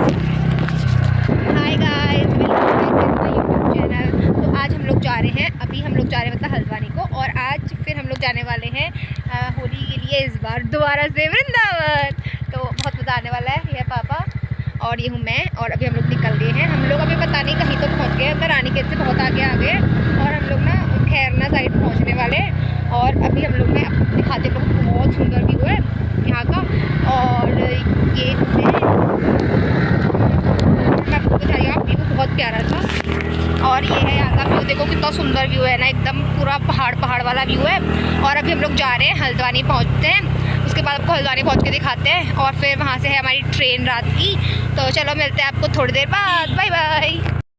Hi guys, welcome back to my YouTube channel. तो आज हम लोग जा रहे हैं, अभी हम लोग जा रहे हैं मतलब हल्द्वानी को, और आज फिर हम लोग जाने वाले हैं होली के लिए इस बार दोबारा से वृंदावन। तो बहुत मज़ा आने वाला है। ये पापा और ये हूँ मैं, और अभी हम लोग निकल गए हैं। हम लोग अभी पता नहीं कहीं तो पहुँच गए, अंदर रानीखेत से बहुत आगे आ गए और हम लोग ना खैरना साइड पहुँचने वाले हैं। और अभी हम लोग ने दिखाते हैं, बहुत सुंदर व्यू है यहाँ का। और ये मैं आपको बताइए, व्यू बहुत प्यारा था। और ये है यहाँ का व्यू, देखो कितना सुंदर व्यू है ना, एकदम पूरा पहाड़ पहाड़ वाला व्यू है। और अभी हम लोग जा रहे हैं हल्द्वानी पहुँचते हैं, उसके बाद आपको हल्द्वानी पहुँच के दिखाते हैं, और फिर वहाँ से है हमारी ट्रेन रात की। तो चलो मिलते हैं आपको थोड़ी देर बाद। Bye bye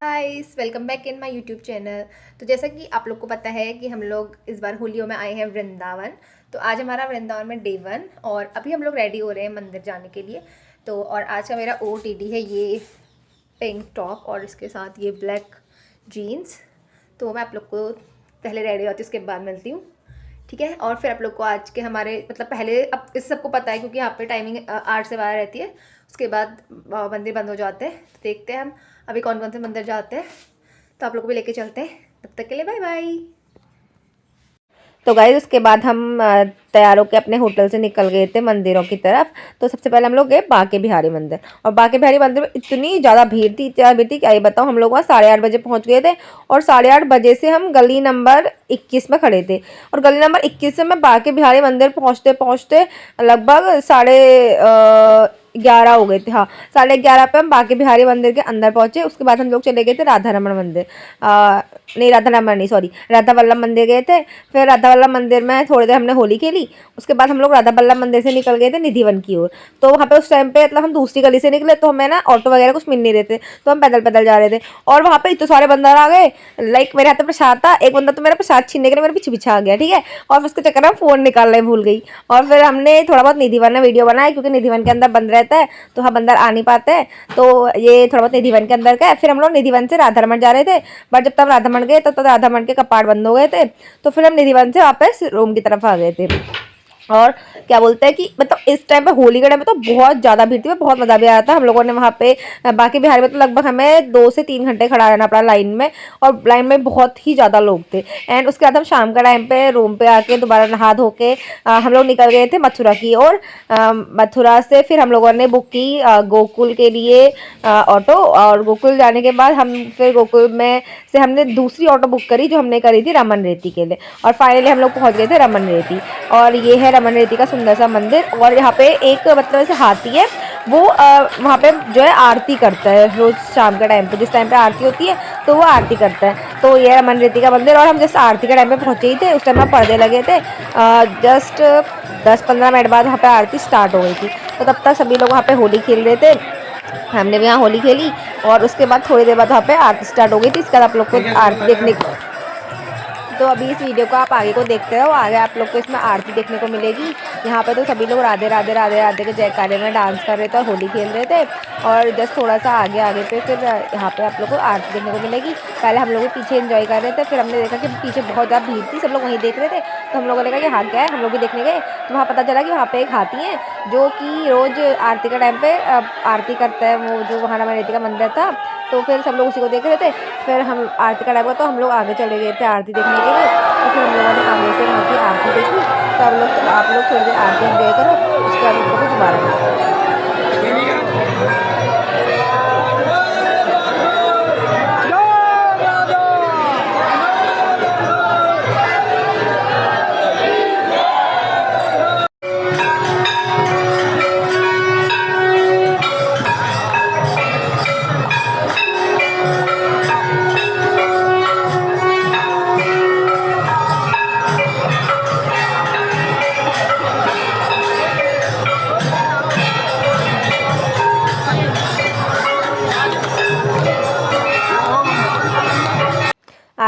guys, welcome back in my YouTube channel. तो जैसा कि आप लोग को पता है कि हम लोग इस बार होलियों में आए हैं वृंदावन। तो आज हमारा वृंदावन में डे 1, और अभी हम लोग रेडी हो रहे हैं मंदिर जाने के लिए। तो और आज का मेरा OOTD है ये पिंक टॉप और इसके साथ ये ब्लैक जीन्स। तो मैं आप लोग को पहले रेडी होती हूँ, उसके बाद मिलती हूँ, ठीक है। और फिर आप लोग को आज के हमारे मतलब पहले, अब इस सबको पता है क्योंकि यहाँ पे टाइमिंग 8 से 12 रहती है, उसके बाद मंदिर बंद हो जाते हैं। तो देखते हैं हम अभी कौन कौन से मंदिर जाते हैं, तो आप लोग को भी लेके चलते हैं। तब तक के लिए बाय बाय। तो गाइस, उसके बाद हम तैयार होकर अपने होटल से निकल गए थे मंदिरों की तरफ। तो सबसे पहले हम लोग गए बांके बिहारी मंदिर, और बांके बिहारी मंदिर में इतनी ज़्यादा भीड़ थी, क्या ही बताऊँ। हम लोग वहाँ 8:30 बजे पहुँच गए थे, और 8:30 बजे से हम गली नंबर 21 में खड़े थे। और गली नंबर 21 से मैं बांके बिहारी मंदिर पहुँचते पहुँचते लगभग 11:30 हो गए थे। हाँ, 11:30 पे हम बांके बिहारी मंदिर के अंदर पहुँचे। उसके बाद हम लोग चले गए थे राधा रमण मंदिर, नहीं राधा रमण नहीं, सॉरी, राधा वल्लभ मंदिर गए थे। फिर राधा वल्लभ मंदिर में थोड़ी देर हमने होली खेली। उसके बाद हम लोग राधा वल्लभ मंदिर से निकल गए थे निधिवन की ओर। तो वहाँ पे उस टाइम पे मतलब हम दूसरी गली से निकले, तो हमें ना ऑटो वगैरह कुछ मिल नहीं रहे थे, तो हम पैदल पैदल जा रहे थे। और वहाँ पे इतने सारे बंदर आ गए, लाइक मेरे हाथ में प्रसाद था, एक बंदा तो मेरा प्रसाद छीनने के लिए मेरे पीछे पीछे आ गया, ठीक है। और उसके चक्कर में फ़ोन निकालने भूल गई। और फिर हमने थोड़ा बहुत निधिवन में वीडियो बनाया, क्योंकि निधिवन के अंदर बंद रहता है, तो हम अंदर आ नहीं पाते हैं। तो ये थोड़ा बहुत निधिवन के अंदर का है। फिर हम लोग निधिवन से राधा रमण जा रहे थे, बट जब तक राधा रमण गए तब तक राधा रमण के कपाट बंद हो गए थे। तो फिर हम निधिवन से वापस रूम की तरफ आ गए थे। और क्या बोलते हैं कि मतलब इस टाइम पे होली के टाइम में तो बहुत ज़्यादा भीड़ थी, बहुत मज़ा भी आया था। हम लोगों ने वहाँ पे बांके बिहारी में तो लगभग हमें 2 से 3 घंटे खड़ा रहना पड़ा लाइन में, और लाइन में बहुत ही ज़्यादा लोग थे। एंड उसके बाद हम शाम का टाइम पे रूम पे आके दोबारा नहा धो के हम लोग निकल गए थे मथुरा की ओर। मथुरा से फिर हम लोगों ने बुक की गोकुल के लिए ऑटो, और गोकुल जाने के बाद हम फिर गोकुल में से हमने दूसरी ऑटो बुक करी जो हमने करी थी रमन रेती के लिए। और फाइनली हम लोग पहुँच गए थे रमन रेती। और ये है रमन रेती का सुंदर सा मंदिर। और यहाँ पे एक मतलब ऐसे हाथी है, वो वहाँ पे जो है आरती करता है रोज शाम के टाइम पे, जिस टाइम पे आरती होती है तो वो आरती करता है। तो ये रमन रेती का मंदिर। और हम जस्ट आरती के टाइम पे पहुँचे ही थे, उस टाइम में पर्दे लगे थे। जस्ट 10-15 मिनट बाद वहाँ पे आरती स्टार्ट हो गई थी। तो तब तक सभी लोग वहाँ पे होली खेल रहे थे, हमने भी यहाँ होली खेली। और उसके बाद थोड़ी देर बाद वहाँ पे आरती स्टार्ट हो गई थी। इसके बाद आप लोग को आरती देखने को, तो अभी इस वीडियो को आप आगे को देखते रहो, आगे आप लोग को इसमें आरती देखने को मिलेगी। यहाँ पे तो सभी लोग राधे राधे राधे राधे के जयकारे में डांस कर रहे थे और होली खेल रहे थे। और जस्ट थोड़ा सा आगे आगे पे फिर यहाँ पे आप लोग को आरती देखने को मिलेगी। पहले हम लोग पीछे एंजॉय कर रहे थे, फिर हमने देखा कि पीछे बहुत ज़्यादा भीड़ थी, सब लोग वहीं देख रहे थे। तो हम लोगों ने कहा कि हाँ क्या है, हम लोग भी देखने गए। तो वहाँ पता चला कि वहाँ पे एक हाथी है जो कि रोज़ आरती के टाइम पे आरती करता है, वो जो वहाँ रमन रेती का मंदिर था। तो फिर सब लोग उसी को देख रहे थे। फिर हम आरती का टाइम हुआ तो हम लोग आगे चले गए थे आरती देखने के लिए। तो फिर हम लोगों ने आगे से वहाँ की आरती देखी। तो आप लोग थोड़ी देर आरती एंजॉय करो, उसके बाद उनको दोबारा मिलते हैं।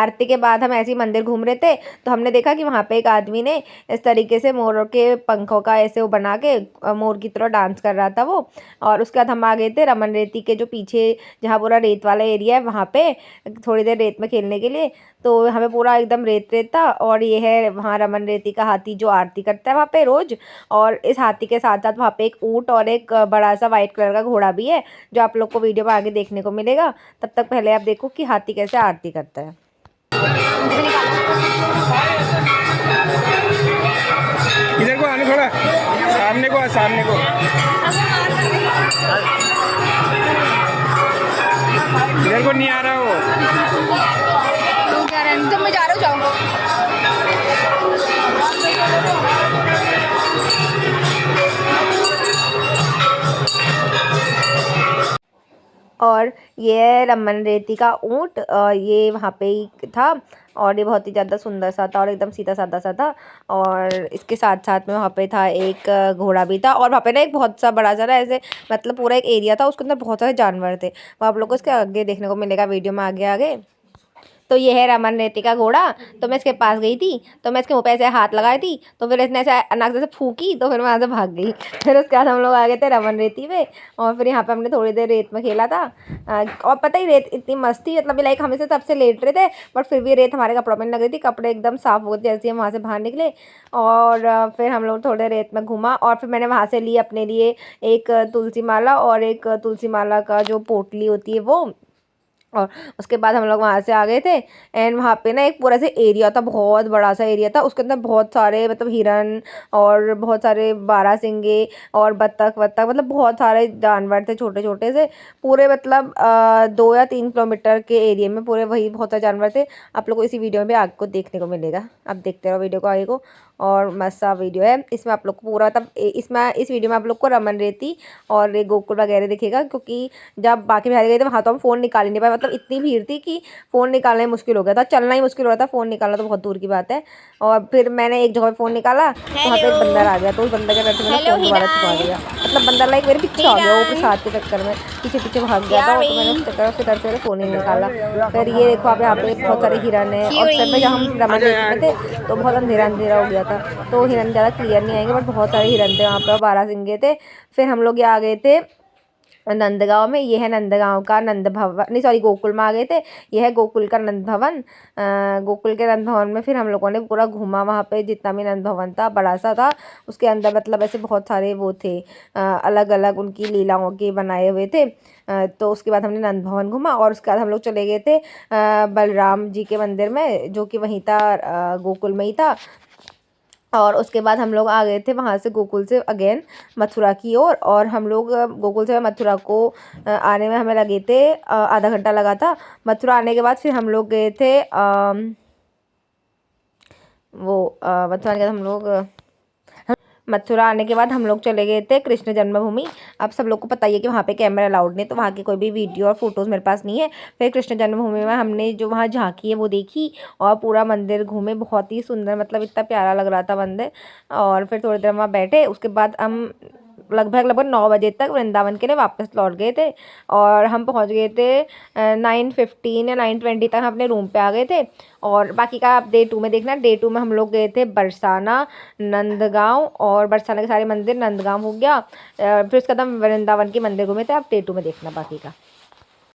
आरती के बाद हम ऐसे ही मंदिर घूम रहे थे तो हमने देखा कि वहाँ पे एक आदमी ने इस तरीके से मोर के पंखों का ऐसे वो बना के मोर की तरह डांस कर रहा था वो। और उसके बाद हम आ गए थे रमन रेती के जो पीछे जहाँ पूरा रेत वाला एरिया है वहाँ पे थोड़ी देर रेत में खेलने के लिए। तो हमें पूरा एकदम रेत रेत था। और ये है वहाँ रमन रेती का हाथी जो आरती करता है वहाँ पे रोज। और इस हाथी के साथ साथ वहाँ पे एक ऊँट और एक बड़ा सा वाइट कलर का घोड़ा भी है जो आप लोग को वीडियो में आगे देखने को मिलेगा। तब तक पहले आप देखो कि हाथी कैसे आरती करता है। इधर को आने, थोड़ा सामने को, सामने को। इधर को नहीं आ रहा वो। जब मैं जा रहा हूँ और ये है रमन रेती का ऊँट। ये वहाँ पे ही था और ये बहुत ही ज़्यादा सुंदर सा था और एकदम सीधा साधा सा था। और इसके साथ साथ में वहाँ पे था एक घोड़ा भी था। और वहाँ पे ना एक बहुत सा बड़ा सा ना ऐसे मतलब पूरा एक एरिया था, उसके अंदर बहुत सारे जानवर थे। वो आप लोग को इसके आगे देखने को मिलेगा वीडियो में आगे आगे। तो ये है रमन रेती का घोड़ा। तो मैं इसके पास गई थी तो मैं इसके मुँह पे ऐसे हाथ लगाई थी तो फिर इसने ऐसे नाक से फूकी तो फिर मैं वहाँ से भाग गई। फिर उसके बाद हम लोग आ गए थे रमन रेती पे और फिर यहाँ पे हमने थोड़ी देर रेत में खेला था। और पता ही रेत इतनी मस्त थी, मतलब लाइक हम इसे तब से लेट रहे थे बट फिर भी रेत हमारे कपड़ों में लग रही थी, कपड़े एकदम साफ हो गए जैसे हम वहाँ से बाहर निकले। और फिर हम लोग थोड़े रेत में घूमा और फिर मैंने वहाँ से ली अपने लिए एक तुलसी माला और एक तुलसी माला का जो पोटली होती है वो। और उसके बाद हम लोग वहाँ से आ गए थे। एंड वहाँ पे ना एक पूरा सा एरिया था, बहुत बड़ा सा एरिया था, उसके अंदर बहुत सारे मतलब हिरन और बहुत सारे बारहसिंगे और बत्तख वत्तख मतलब बहुत सारे जानवर थे छोटे छोटे से। पूरे मतलब 2 या 3 किलोमीटर के एरिया में पूरे वही बहुत सारे जानवर थे। आप लोग को इसी वीडियो में भी आगे को देखने को मिलेगा, आप देखते रहो वीडियो को आगे को। और मस्त सा वीडियो है, इसमें आप लोग को पूरा तब इसमें इस वीडियो में आप लोग को रमन रेती और गोकुल वगैरह दिखेगा। क्योंकि जब बाकी बिहारी गए थे वहाँ तो हम फ़ोन निकाल ही नहीं पाए, मतलब इतनी भीड़ थी कि फ़ोन निकालना ही मुश्किल हो गया था, चलना ही मुश्किल हो रहा था, फ़ोन निकालना तो बहुत दूर की बात है। और फिर मैंने एक जगह पे फ़ोन निकाला तो वहाँ पे एक बंदर आ गया, तो उस बंदर के डर से मैंने फ़ोन दोबारा छुपा दिया। मतलब बंदर लाइक मेरे पीछे आ गया, वो प्रसाद के चक्कर में पीछे पीछे भाग गया था। तो मैंने उस चक्कर उसके डर से मैंने फ़ोन ही नहीं निकाला। फिर ये देखो आप यहाँ पे बहुत सारे हिरन है और सर में जहाँ हम रमन रेती में थे तो बहुत अंधेरा अंधेरा हो गया था तो हिरन ज़्यादा क्लियर नहीं आएंगे बट बहुत सारे हिरन थे वहाँ पे, 12 सिंगे थे। फिर हम लोग ये आ गए थे नंदगांव में। ये है नंदगांव का नंद भवन, नहीं सॉरी गोकुल में आ गए थे। ये है गोकुल का नंद भवन। गोकुल के नंद भवन में फिर हम लोगों ने पूरा घूमा, वहाँ पे जितना भी नंद भवन था बड़ा सा था, उसके अंदर मतलब ऐसे बहुत सारे वो थे अलग अलग उनकी लीलाओं के बनाए हुए थे। तो उसके बाद हमने नंद भवन घूमा और उसके बाद हम लोग चले गए थे बलराम जी के मंदिर में जो कि वहीं था, गोकुल में ही था। और उसके बाद हम लोग आ गए थे वहाँ से गोकुल से अगेन मथुरा की ओर। और हम लोग गोकुल से मथुरा को आने में हमें लगे थे आधा घंटा लगा था। मथुरा आने के बाद फिर हम लोग गए थे मथुरा आने के बाद हम लोग चले गए थे कृष्ण जन्मभूमि। अब सब लोग को पता ही है कि वहाँ पे कैमरा अलाउड नहीं, तो वहाँ की कोई भी वीडियो और फोटोज़ मेरे पास नहीं है। फिर कृष्ण जन्मभूमि में हमने जो वहाँ झांकी है वो देखी और पूरा मंदिर घूमे, बहुत ही सुंदर, मतलब इतना प्यारा लग रहा था मंदिर। और फिर थोड़ी देर वहाँ बैठे, उसके बाद हम लगभग 9 बजे तक वृंदावन के लिए वापस लौट गए थे। और हम पहुँच गए थे 9:15 या 9:20 तक हम अपने रूम पे आ गए थे। और बाकी का आप डे 2 में देखना। डे 2 में हम लोग गए थे बरसाना, नंदगांव, और बरसाना के सारे मंदिर, नंदगांव हो गया। फिर उसके बाद हम वृंदावन के मंदिर घूमे थे, आप डे 2 में देखना बाकी का।